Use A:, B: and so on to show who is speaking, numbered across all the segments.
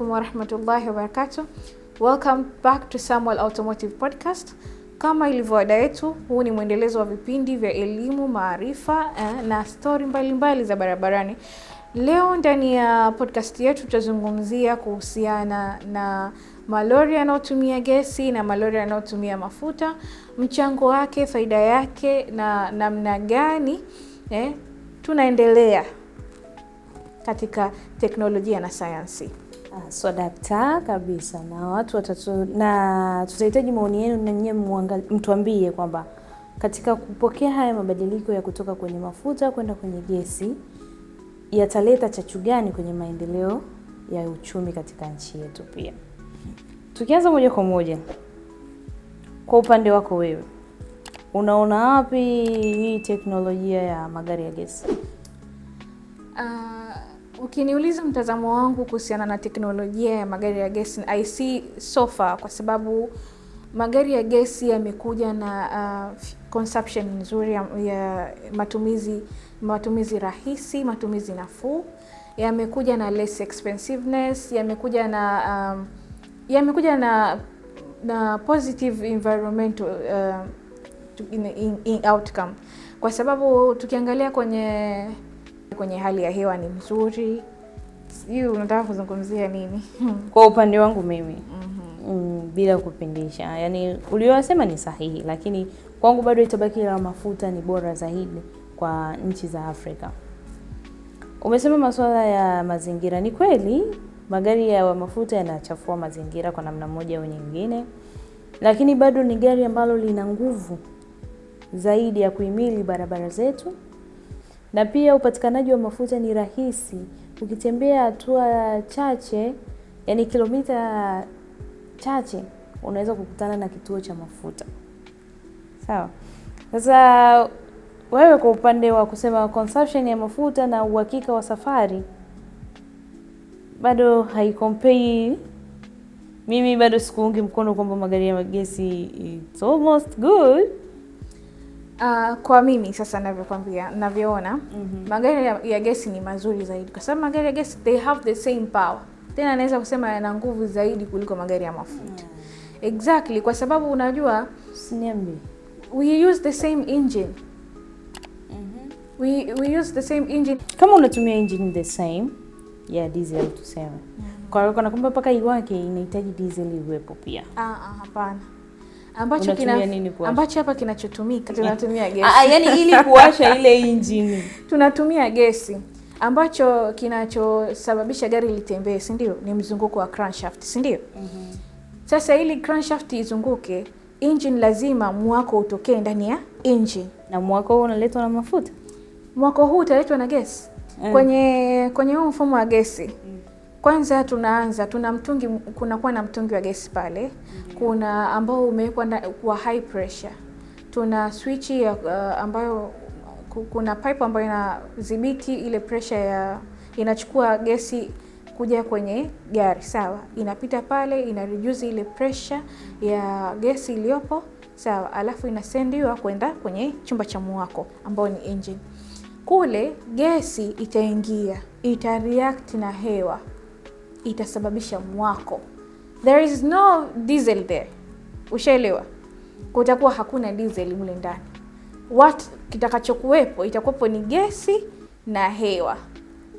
A: alaikum wa rahmatullahi wa barakatuh. Welcome back to Samuel Automotive Podcast. Kama ilivyo ada yetu, huu ni mwendelezo wa vipindi vya elimu, maarifa na story mbalimbali za barabarani. Leo ndani ya podcast yetu tutazungumzia kuhusiana na malori yanayotumia gesi na malori yanayotumia mafuta, mchango wake, faida yake na namna gani tunaendelea katika teknolojia na sayansi.
B: Dakta kabisa, na watu na tutahitaji maoni yenu, na nyinyi mtuambie kwamba katika kupokea haya mabadiliko ya kutoka kwenye mafuta kwenda kwenye gesi yataleta chachu gani kwenye maendeleo ya uchumi katika nchi yetu. Pia tukianza moja kwa moja, kwa upande wako wewe, unaona wapi hii teknolojia ya magari ya gesi?
A: Ukiniuliza mtazamo wangu kuhusiana na teknolojia ya magari ya gesi, I see so far, kwa sababu magari ya gesi yamekuja na consumption nzuri ya matumizi rahisi, matumizi nafuu, yamekuja na less expensiveness, yamekuja na positive environmental in outcome, kwa sababu tukiangalia kwenye hali ya hewa ni mzuri. Sijui unataka kuzungumzia nini?
B: Kwa upande wangu mimi, bila kupindisha, yani uliosema ni sahihi, lakini kwangu bado itabaki la mafuta ni bora zaidi kwa nchi za Afrika. Umesema masuala ya mazingira, ni kweli magari ya mafuta yanachafua mazingira kwa namna moja au nyingine, lakini bado ni gari ambalo lina nguvu zaidi ya kuhimili barabara zetu. Na pia upatikanaji wa mafuta ni rahisi. Ukitembea hatua chache, yani kilomita chache, unaweza kukutana na kituo cha mafuta. Sawa. Sasa wewe kwa upande wa kusema consumption ya mafuta na uhakika wa safari, bado haikompei. Mimi bado sikuungi mkono kwamba magari ya gesi it's almost good.
A: Kwa mimi sasa navyoona, magari ya gesi ni mazuri zaidi, kwa sababu magari ya gesi they have the same power. Tena naweza kusema yana nguvu zaidi kuliko magari ya mafuta. Exactly, kwa sababu unajua, we use the same engine. We use the same engine.
B: Kama unatumia engine the same ya diesel tuseme. Kwa hiyo kwamba mpaka iwake inahitaji diesel iwepo pia.
A: Hapana. Ambacho hapa kinachotumika tunatumia gesi.
B: Yani ili kuwasha ile engine
A: tunatumia gesi. Ambacho kinachosababisha gari litembee, si ndio? Ni mzunguko wa crankshaft, si ndio? Sasa ili crankshaft izunguke, engine lazima mwako utokee ndani ya engine.
B: Na mwako huu unaletwa na mafuta.
A: Mwako huu utaletwa na gesi. Kwenye huo mfumo wa gesi. Kwanza tuna mtungi, kunakuwa na mtungi wa gesi pale. Kuna ambao umewekwa kwa high pressure. Tuna switch ambayo kuna pipe ambayo inadhibiti ile pressure inachukua gesi kuja kwenye gari, sawa? Inapita pale, ina reduce ile pressure ya gesi iliyopo, sawa? Alafu inasendiwa kwenda kwenye chumba cha mwako ambao ni engine. Kule gesi itaingia, itareact na hewa, itasababisha mwako. There is no diesel there. Ushaelewa? Kutakuwa hakuna diesel mle ndani. What kitakachokuwepo itakuwepo ni gesi na hewa.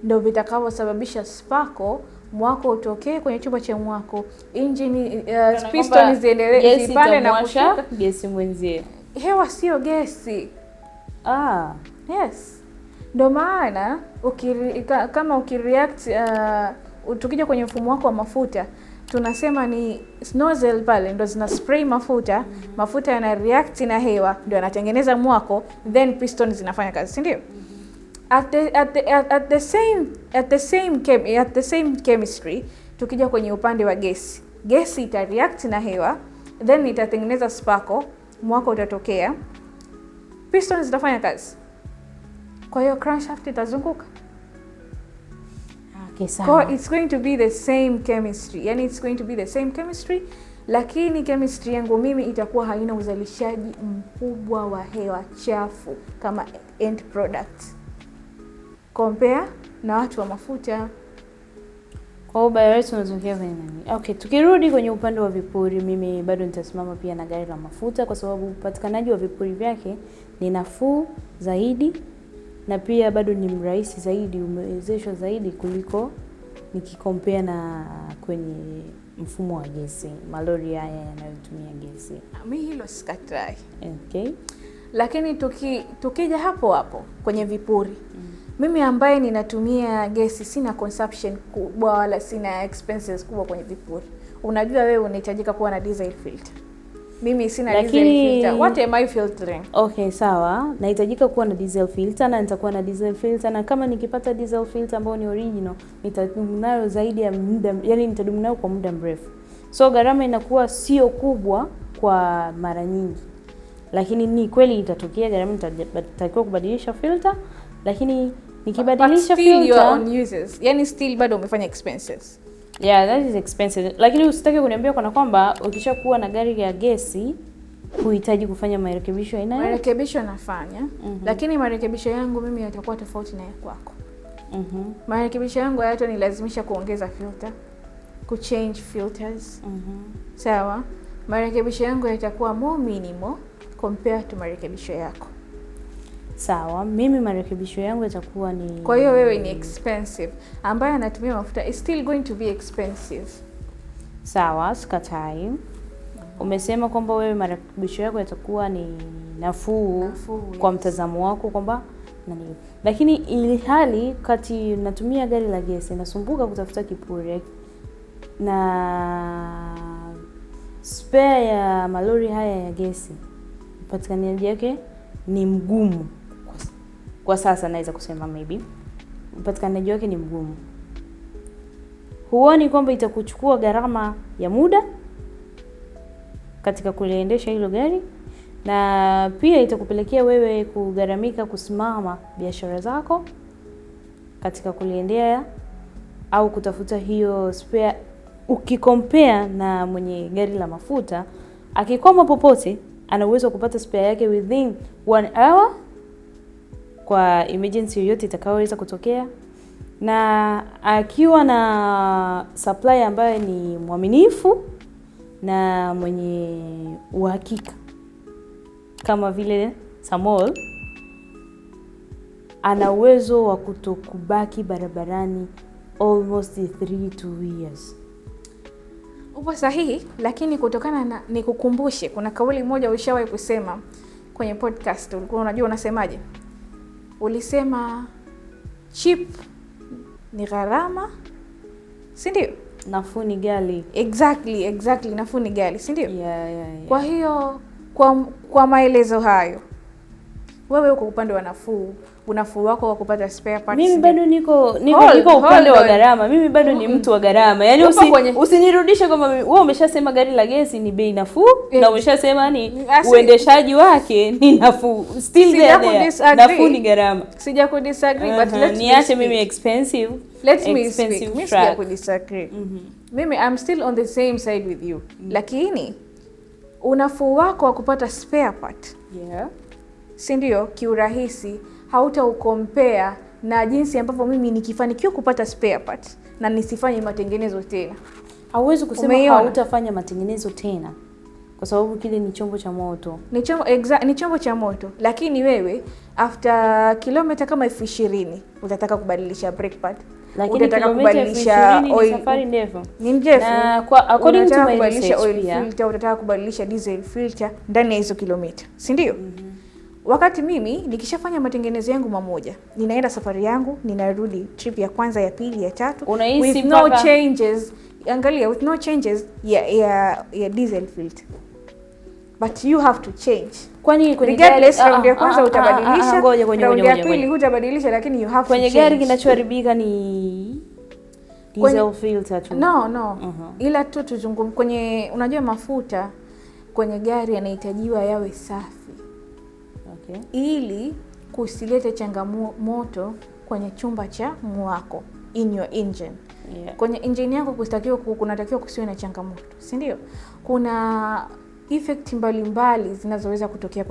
A: Ndio vitakavyosababisha spako, mwako utokee kwenye chumba cha mwako. Engine piston ziendelee zipande na kushuka.
B: Gesi mwenzie.
A: Hewa sio gesi. Yes. Ndio maana kama ukireact tukija kwenye mfumo wako wa mafuta, tunasema ni nozzle pale ndo zina spray mafuta, mafuta yana react na hewa ndio yanatengeneza mwako, then piston zinafanya kazi, si ndio? At the same chemistry, tukija kwenye upande wa gesi ita react na hewa, then itatengeneza sparkle, mwako utatokea, piston zitafanya kazi. Kwa hiyo crankshaft itazunguka. So it's going to be the same chemistry. Yani it's going to be the same chemistry, lakini chemistry yangu mimi itakuwa haina uzalishaji mkubwa wa hewa chafu kama end product compare na watu wa mafuta.
B: Kwa ubaya wetu unatokea kwenye nani? Okay, tukirudi kwenye upande wa vipuri, mimi bado nitasimama pia na gari la mafuta kwa sababu upatikanaji wa vipuri vyake ni nafuu zaidi na pia bado ni mrahisi zaidi, umewezeshwa zaidi kuliko nikikompea na kwenye mfumo wa gesi, malori haya yanayotumia gesi.
A: Mimi hilo sikatai.
B: Okay.
A: Lakini tukija hapo hapo kwenye vipuri. Mimi ambaye ninatumia gesi sina consumption kubwa wala sina expenses kubwa kwenye vipuri. Unajua wewe unahitajika kuwa na diesel filter. Mimi sina diesel filter. What am I filtering?
B: Okay, sawa. Nahitajika kuwa na diesel filter na nitakuwa na diesel filter na kama nikipata diesel filter ambayo ni original, nitadumu nayo zaidi ya muda, yani nitadumu nayo kwa muda mrefu. So gharama inakuwa sio kubwa kwa mara nyingi. Lakini ni kweli itatokea gharama nitakiwa kubadilisha filter, lakini nikibadilisha filter
A: you are on uses. Yani still bado umefanya expenses.
B: Yeah, that is expensive. Lakini usitake kuniambia kana kwamba ukishakuwa na gari ya gesi huhitaji kufanya marekebisho aina yoyote.
A: Marekebisho nafanya, lakini marekebisho yangu mimi yatakuwa tofauti na ya kwako. Marekebisho yangu hayatanilazimisha kuongeza filter, kuchange filters. Sawa? Marekebisho yangu yatakuwa more minimal compared to marekebisho yako.
B: Sawa, mimi marekebisho yangu yatakuwa ni...
A: Kwa hiyo wewe ni expensive. Ambaye anatumia mafuta is still going to be expensive.
B: Sawa, sikatai. Umesema kwamba wewe marekebisho yako yatakuwa ni nafuu kwa mtazamo wako kwamba nani. Lakini ili hali kati natumia gari la gesi nasumbuka kutafuta kipuri na spare ya malori haya ya gesi, upatikanaji wake ni mgumu. Kwa sasa naweza kusema maybe upatikanaji wake ni mgumu. Huoni kwamba itakuchukua gharama ya muda katika kuliendesha hilo gari na pia itakupelekea wewe kugharamika kusimama biashara zako katika kuliendea au kutafuta hiyo spare, ukikompea na mwenye gari la mafuta akikwama popote ana uwezo wa kupata spare yake within 1 hour kwa emergency yoyote itakayoweza kutokea, na akiwa na supply ambaye ni mwaminifu na mwenye uhakika kama vile Samol, ana uwezo wa kutokubaki barabarani almost 3 to years.
A: Upo sahihi, lakini kutokana na nikukumbushe kuna kauli moja ulishawahi kusema kwenye podcast. Ulikuwa unajua unasemaje? Ulisema cheap ni gharama, si ndio?
B: Nafuu ni ghali.
A: Exactly, nafuu ni ghali, si ndio?
B: Yeah.
A: Kwa hiyo kwa maelezo hayo, wewe uko upande wa nafuu, unafuu wako wa kupata spare parts.
B: Mimi bado niko upande wa gharama. Mimi bado ni mtu wa gharama. Yaani usinirudishe kama wewe umeshasema gari la gesi ni bei nafuu na umeshasema ni uendeshaji wake ni nafuu. Still there. Nafuu ni gharama.
A: Sija ku disagree but
B: niache mimi expensive.
A: Let me speak. Mimi sija ku disagree. Mimi I'm still on the same side with you. Lakini unafuu wako wa kupata spare part.
B: Yeah.
A: Si ndio kiurahisi hautaukompea na jinsi ambavyo mimi nikifanikiwa kupata spare part na nisifanye matengenezo tena.
B: Hauwezi kusema hautafanya matengenezo tena kwa sababu kile ni chombo cha moto.
A: Ni chombo cha moto, lakini wewe after kilomita kama 20 utataka kubadilisha brake pad.
B: Lakini utataka kubadilisha oil, safari ndefu.
A: Ni mrefu.
B: Na kwa according to my research
A: oil filter, utataka kubadilisha diesel filter ndani ya hizo kilomita, si ndio? Wakati mimi nikishafanya matengenezo yangu mamoja, ninaenda safari yangu, ninarudi trip ya kwanza, ya pili, ya tatu with no changes. Angalia, with no changes ya diesel filter. But you have to change.
B: Kwani kwenye
A: gari round ya kwanza utabadilisha, round ya pili hutabadilisha, lakini you have to change.
B: Kwenye gari kinachoharibika ni diesel filter tu.
A: No. Ila tu tuzungumzie kwenye, unajua mafuta kwenye gari yanahitajiwa yawe safi.
B: Okay.
A: Ili kusilete changamoto kwenye chumba cha mwako, in your engine.
B: Yeah.
A: Kwenye engine yako kunatakiwa kusiwe na changamoto, si ndio? Kuna effect mbalimbali zinazoweza kutokea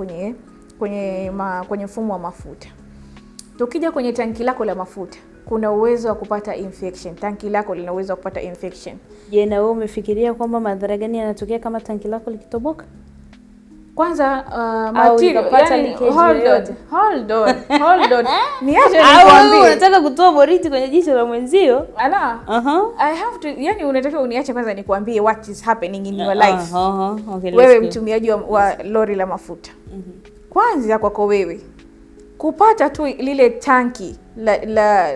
A: kwenye mfumo wa mafuta. Tukija kwenye tanki lako la mafuta, kuna uwezo wa kupata infection. Tanki lako lina uwezo wa kupata infection.
B: Je, na wewe umefikiria kwamba madhara gani yanatokea kama tanki lako likitoboka?
A: Kwanza material, yani, hold on. Niache nikwambie.
B: Unataka kutoa boriti kwenye jicho la mwenzio?
A: Ala. I have to, yani unataka uniache kwanza nikwambie what is happening in your life.
B: Okay,
A: wewe mtumiaji wa lori la mafuta. Kwanza kwako wewe kupata tu lile tanki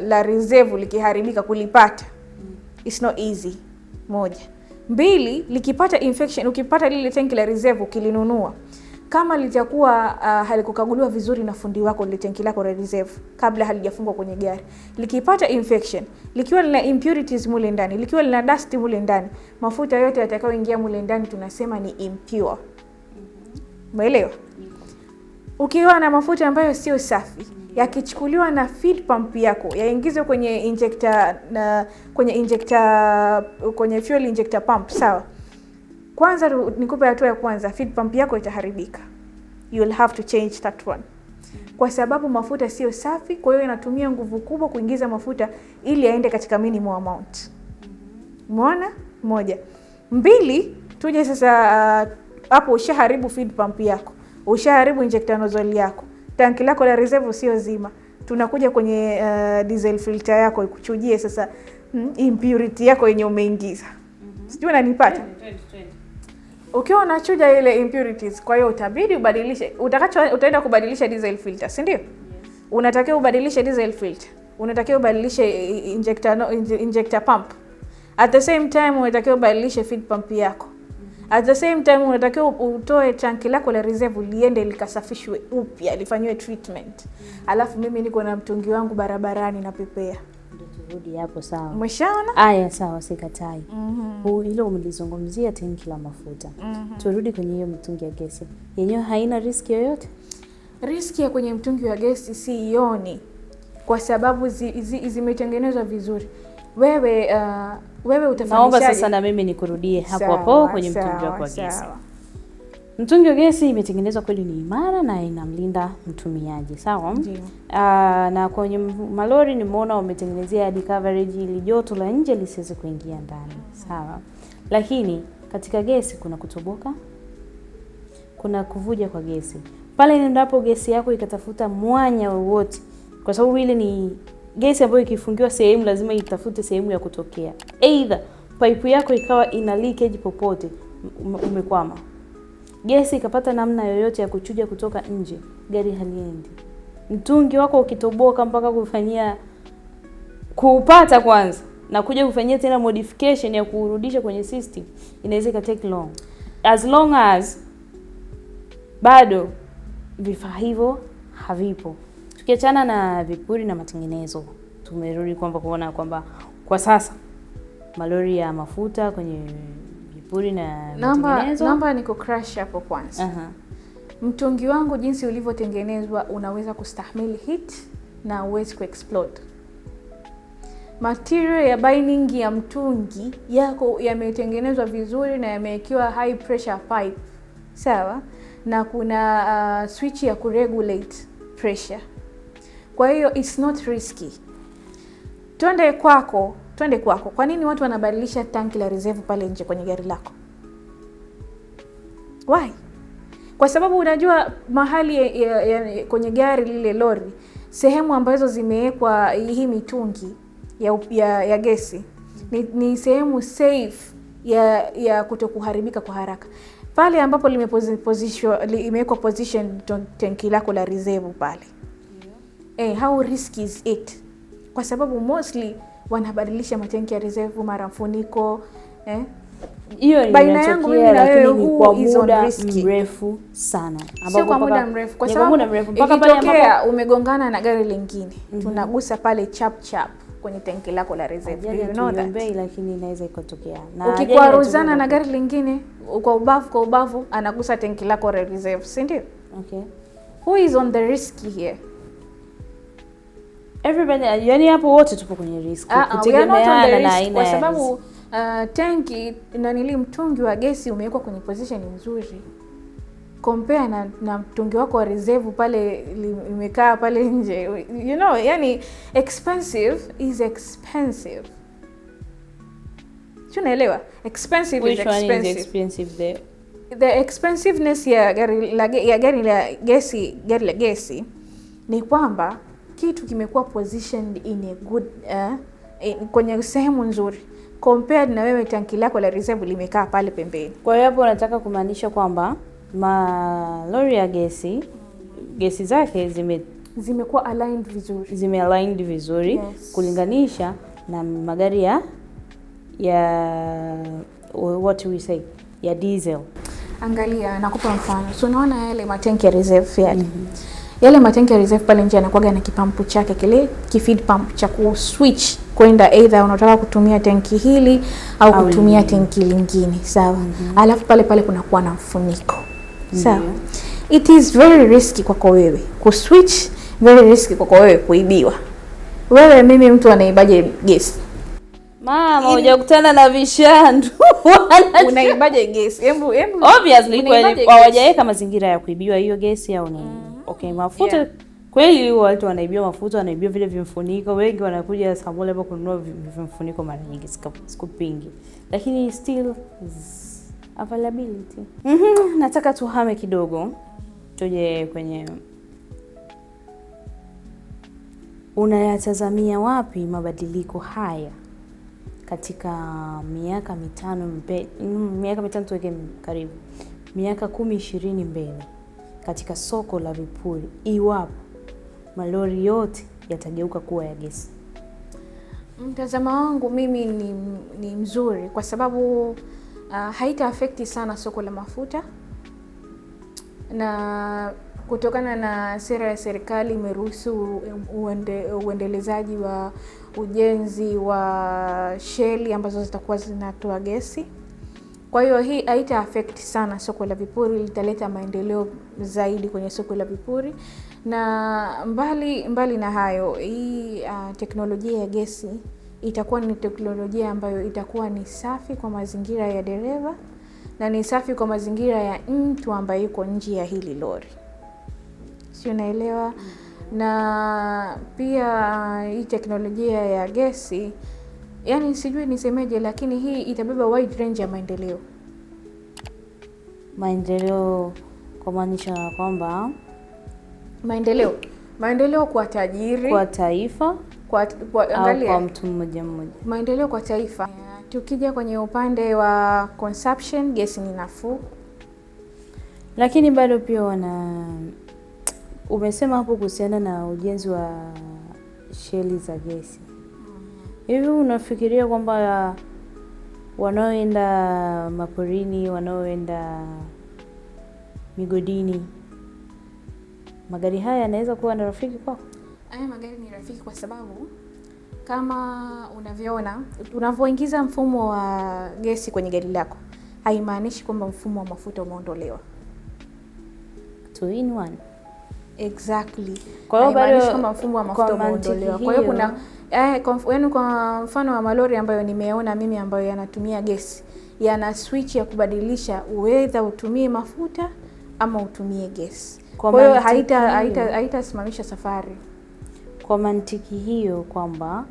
A: la reserve likiharibika kulipata. It's not easy. Moja. Mbili, likipata infection, ukipata lile tanki la reserve ukilinunua, kama litakuwa halikukaguliwa vizuri na fundi wako lile tanki lako la reserve kabla halijafungwa kwenye gari, likipata infection, likiwa lina impurities mule ndani, likiwa lina dust mule ndani, mafuta yote yatakayoingia mule ndani tunasema ni impure. Umeelewa? Ukiwa na mafuta ambayo sio safi, yakichukuliwa na feed pump yako, yaingizwe kwenye injector kwenye fuel injector pump, sawa? Kwanza nikupe hatua ya kwanza, feed pump yako itaharibika. You will have to change that one. Kwa sababu mafuta sio safi, kwa hiyo inatumia nguvu kubwa kuingiza mafuta ili yaende katika minimum amount. Umeona? Moja. Mbili, tuje sasa hapo ushaharibu feed pump yako. Ushaharibu injector nozzle yako. Tanki lako la reserve sio zima. Tunakuja kwenye diesel filter yako ikuchujie sasa impurity yako yenye umeingiza. Sijui unanipata? Ukiwa unachuja ile impurities, kwa hiyo utabidi ubadilishe. Utaenda kubadilisha diesel filter, si ndio? Yes. Unatakiwa ubadilishe diesel filter. Unatakiwa ubadilishe injector pump. At the same time unatakiwa ubadilishe feed pump yako. At the same time unatakiwa utoe tanki lako la reserve liende likasafishwe upya, lifanywe treatment. Alafu mimi niko na mtungi wangu barabarani na pepea.
B: Ndio turudi hapo, sawa.
A: Umeshaona?
B: Aya, sawa, sikatai. Ile umelizungumzia tanki la mafuta. Turudi kwenye hiyo mtungi ya gesi. Yenyewe haina riski yoyote?
A: Riski ya kwenye mtungi wa gesi siioni, kwa sababu zimetengenezwa vizuri. Wewe utafanishaje?
B: Naomba sasa na mimi nikurudie hapo kwenye mtungi wa gesi. Mtungi wa gesi imetengenezwa kweli, ni imara na inamlinda mtumiaji, sawa? Ndio. Na kwenye malori nimeona wametengenezea hadi coverage ili joto la nje lisiweze kuingia ndani, sawa? Lakini katika gesi kuna kutoboka, kuna kuvuja kwa gesi. Pale ndipo gesi yako ikatafuta mwanya wowote, kwa sababu ile ni gesi ambayo ikifungiwa sehemu lazima itafute sehemu ya kutokea. Either pipe yako ikawa ina leakage popote, umekwama. Gesi ikapata namna yoyote ya kuchuja kutoka nje, gari haliendi. Mtungi wako ukitoboka mpaka kuupata kwanza na kuja kufanyia tena modification ya kurudisha kwenye system, inaweza take long. As long as bado vifaa hivyo havipo. Tukiachana na vipuri na matengenezo, tumerudi kuona kwamba kwa sasa malori ya mafuta kwenye vipuri na matengenezo.
A: Namba niko crash hapo kwanza. Mtungi wangu jinsi ulivyotengenezwa unaweza kustahimili heat na uwezi kuexplode. Material ya binding ya mtungi yako yametengenezwa vizuri na yamewekewa high pressure pipe, sawa? Na kuna switch ya kuregulate pressure. Kwa hiyo it's not risky. Twende kwako. Kwa nini watu wanabadilisha tanki la reserve pale nje kwenye gari lako? Why? Kwa sababu unajua mahali kwenye gari lile lori, sehemu ambazo zimewekwa hii mitungi ya gesi ni sehemu safe ya kutokuharibika kwa haraka. Pale ambapo imewekwa position tanki lako la reserve pale. How risky is it? Kwa sababu mostly wanabadilisha matanki ya reserve mara mfuniko,
B: hiyo
A: baina yangu mimi na wewe huu is
B: mrefu sana.
A: Sio kwa muda mrefu, kwa sababu mpaka pale ambapo umegongana na gari lingine, tunagusa pale chap kwenye tanki lako la reserve. You know that.
B: Lakini inaweza ikatokea.
A: Na ukikwaruzana na gari lingine kwa ubavu anagusa tanki lako la reserve, si ndio?
B: Okay.
A: Who is on the risk here?
B: Everybody, yani hapo wote tupo kwenye risk. Kutegemeana na aina,
A: kwa sababu tanki na mtungi wa gesi umewekwa kwenye position nzuri. compare na mtungi wako wa reserve pale imekaa pale nje, you know, yani expensive is expensive. Unaelewa? Expensive is expensive.
B: Which one is expensive there?
A: The expensiveness ya gari la gesi ni kwamba kitu kimekuwa positioned in a good kwenye sehemu nzuri compared na wewe tanki lako la reserve limekaa pale pembeni.
B: Kwa hiyo hapo unataka kumaanisha kwamba malori ya gesi zake
A: zimekuwa aligned vizuri.
B: Aligned vizuri, yes, kulinganisha na magari ya what we say ya diesel.
A: Angalia, nakupa mfano. So unaona yale matanki ya reserve yale. Yale matanki ya reserve pale nje yanakuwa na kipampu chake kile feed pump cha ku switch kwenda either unataka kutumia tanki hili au kutumia tanki lingine, sawa? Alafu pale kunakuwa na mfuniko. Sawa? It is very risky kwako wewe ku switch, very risky kwako wewe kuibiwa. Wewe mimi mtu anaibaje gesi?
B: Mama, hujakutana na vishandu.
A: Unaibaje gesi? Hebu
B: obviously kweli hawajaweka mazingira ya kuibiwa hiyo gesi au nini? Okay, mafuta, yeah. Kweli watu wanaibiwa mafuta, wanaibiwa vile vimfuniko. Wengi wanakuja Samole hapo kununua vimfuniko mara nyingi, sikupingi. Lakini still availability. Nataka tuhame kidogo. Tuje kwenye, unayatazamia wapi mabadiliko haya katika miaka mitano tuweke karibu, miaka 10-20 mbele katika soko la vipuri, iwapo malori yote yatageuka kuwa ya gesi?
A: Mtazamo wangu mimi ni mzuri kwa sababu haita affect sana soko la mafuta, na kutokana na sera ya serikali imeruhusu uendelezaji wa ujenzi wa sheli ambazo zitakuwa zinatoa gesi. Kwa hiyo hii haita affect sana soko la vipuri, litaleta maendeleo zaidi kwenye soko la vipuri. Na mbali na hayo, hii teknolojia ya gesi itakuwa ni teknolojia ambayo itakuwa ni safi kwa mazingira ya dereva na ni safi kwa mazingira ya mtu ambaye yuko nje ya hili lori. Si unaelewa? Na pia hii teknolojia ya gesi, yani sijui nisemeje, lakini hii itabeba wide range ya
B: maendeleo kwa maanisha kwamba
A: maendeleo kwa tajiri,
B: kwa taifa, angalia, kwa mtu mmoja.
A: Maendeleo kwa taifa. Tukija kwenye upande wa consumption, gesi ni nafuu,
B: lakini bado pia umesema hapo kuhusiana na ujenzi wa sheli za gesi. Hivi unafikiria kwamba wanaoenda maporini, wanaoenda migodini, magari haya yanaweza kuwa na rafiki kwako?
A: Haya magari ni rafiki kwa sababu kama unavyoingiza mfumo wa gesi kwenye gari lako, haimaanishi kwamba mfumo wa mafuta umeondolewa.
B: 2 in 1.
A: Exactly.
B: Kwa hiyo
A: haimaanishi kwamba mfumo wa mafuta umeondolewa. Kwa hiyo kuna kwa mfano wa malori ambayo nimeona mimi ambayo yanatumia gesi, yana switch ya kubadilisha uweza utumie mafuta ama utumie gesi. Kwa hiyo haitasimamisha safari.
B: Kwa mantiki hiyo kwamba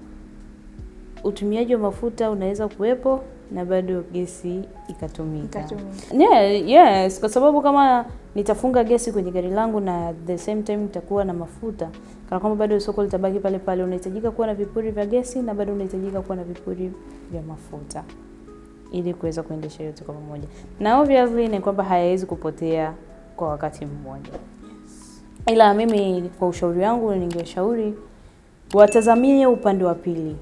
B: utumiaji wa mafuta unaweza kuwepo na bado gesi ikatumika. Yes, kwa sababu kama nitafunga gesi kwenye gari langu na at the same time nitakuwa na mafuta, kana kwamba bado soko litabaki pale pale. Unahitajika kuwa na vipuri vya gesi na bado unahitajika kuwa na vipuri vya mafuta ili kuweza kuendesha yote kwa pamoja. Na obviously ni kwamba hayawezi kupotea kwa wakati mmoja. Ila mimi kwa ushauri wangu ningeshauri watazamie upande wa pili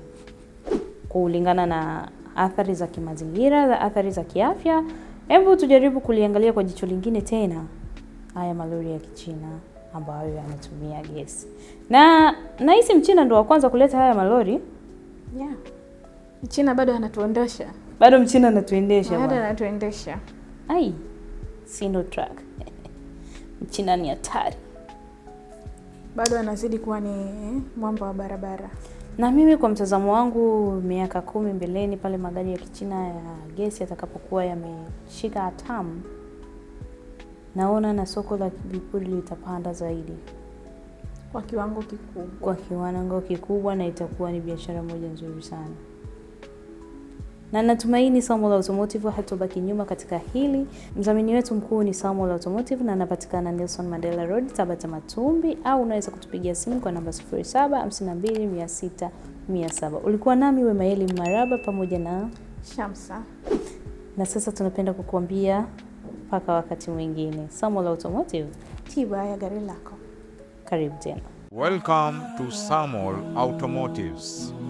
B: kulingana na athari za kimazingira, za athari za kiafya. Hebu tujaribu kuliangalia kwa jicho lingine tena haya malori ya Kichina ambayo yanatumia gesi. Na hisi Mchina ndo wa kwanza kuleta haya malori.
A: Yeah. Mchina bado anatuondosha.
B: Bado Mchina anatuendesha.
A: Bado anatuendesha.
B: Ai, Sinotruk. Mchina ni hatari.
A: Bado anazidi kuwa ni mwamba wa barabara.
B: Na mimi kwa mtazamo wangu, miaka 10 mbeleni pale magari ya Kichina ya gesi yatakapokuwa yameshika hatamu, naona na soko la vipuri litapanda zaidi
A: kwa kiwango kikubwa,
B: na itakuwa ni biashara moja nzuri sana. Na natumaini Samuel Automotive hatobaki nyuma katika hili. Mdhamini wetu mkuu ni Samuel Automotive na anapatikana Nelson Mandela Road, Tabata Matumbi, au unaweza kutupigia simu kwa namba 0752600700. Ulikuwa nami Wemaeli Maraba pamoja na
A: Shamsa.
B: Na sasa tunapenda kukuambia mpaka wakati mwingine. Samuel Automotive,
A: tiba ya gari lako.
B: Karibu tena.
C: Welcome to Samuel Automotives.